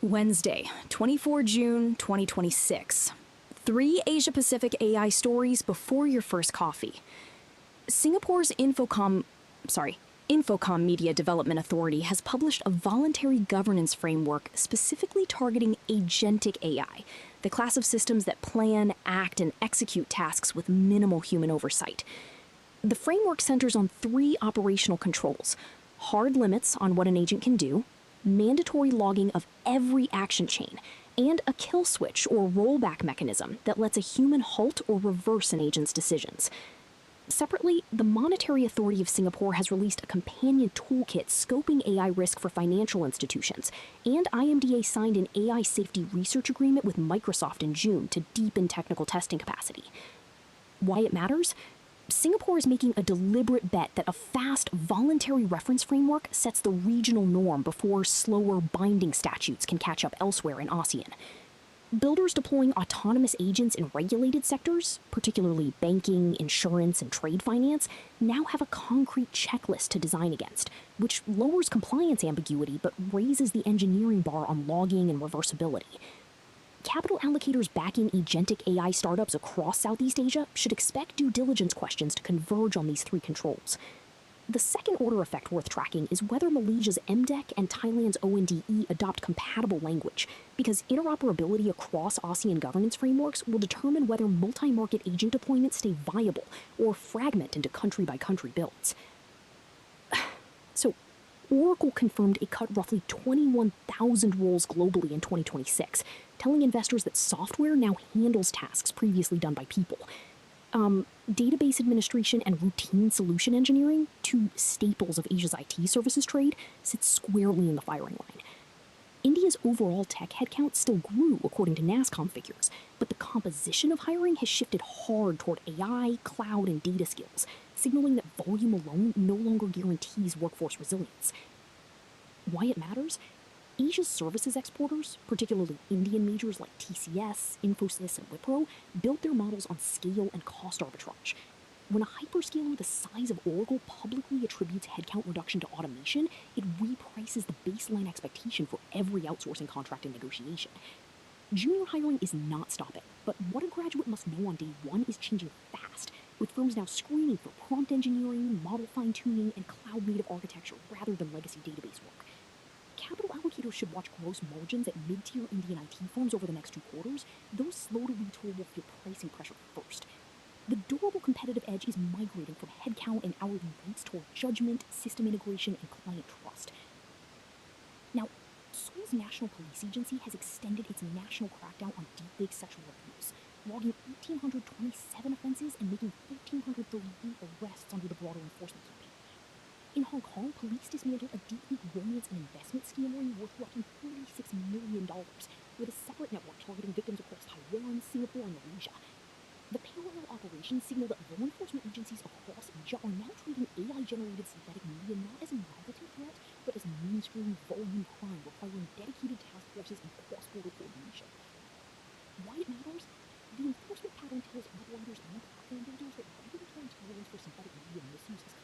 Wednesday, 24 June 2026. 3 Asia-Pacific AI stories before your first coffee. Singapore's Infocom Media Development Authority has published a voluntary governance framework specifically targeting agentic AI, the class of systems that plan, act, and execute tasks with minimal human oversight. The framework centers on 3 operational controls: hard limits on what an agent can do, mandatory logging of every action chain, and a kill switch or rollback mechanism that lets a human halt or reverse an agent's decisions. Separately, the Monetary Authority of Singapore has released a companion toolkit scoping AI risk for financial institutions, and IMDA signed an AI safety research agreement with Microsoft in June to deepen technical testing capacity. Why it matters? Singapore is making a deliberate bet that a fast, voluntary reference framework sets the regional norm before slower, binding statutes can catch up elsewhere in ASEAN. Builders deploying autonomous agents in regulated sectors, particularly banking, insurance, and trade finance, now have a concrete checklist to design against, which lowers compliance ambiguity but raises the engineering bar on logging and reversibility. Capital allocators backing agentic AI startups across Southeast Asia should expect due diligence questions to converge on these 3 controls. The second-order effect worth tracking is whether Malaysia's MDEC and Thailand's ONDE adopt compatible language, because interoperability across ASEAN governance frameworks will determine whether multi-market agent deployments stay viable or fragment into country-by-country builds. So, Oracle confirmed it cut roughly 21,000 roles globally in 2026, telling investors that software now handles tasks previously done by people. Database administration and routine solution engineering, 2 staples of Asia's IT services trade, sit squarely in the firing line. India's overall tech headcount still grew according to NASSCOM figures, but the composition of hiring has shifted hard toward AI, cloud, and data skills, signaling that volume alone no longer guarantees workforce resilience. Why it matters? Asia's services exporters, particularly Indian majors like TCS, Infosys, and Wipro, built their models on scale and cost arbitrage. When a hyperscaler the size of Oracle publicly attributes headcount reduction to automation, it reprices the baseline expectation for every outsourcing contract and negotiation. Junior hiring is not stopping, but what a graduate must know on day 1 is changing fast, with firms now screening for prompt engineering, model fine-tuning, and cloud-native architecture rather than legacy database work. Capital allocators should watch gross margins at mid-tier Indian IT firms over the next 2 quarters. Those slow to retool will feel pricing pressure first. The durable competitive edge is migrating from headcount and hourly rates toward judgment, system integration, and client trust. Now, Seoul's National Police Agency has extended its national crackdown on deepfake sexual abuse, logging 1,827 offenses and making 1,438 arrests under the broader enforcement campaign. In Hong Kong, police dismantled a deepfake romance and investment scam ring worth roughly $46 million, with a separate network targeting victims across Taiwan, Singapore, and Malaysia. The parallel operations signal that law enforcement agencies across Asia are now treating AI-generated synthetic media not as a novelty threat, but as mainstream volume crime requiring dedicated task forces and cross-border coordination. Why it matters? The enforcement pattern tells operators and platform builders that regulatory tolerance for synthetic media misuse is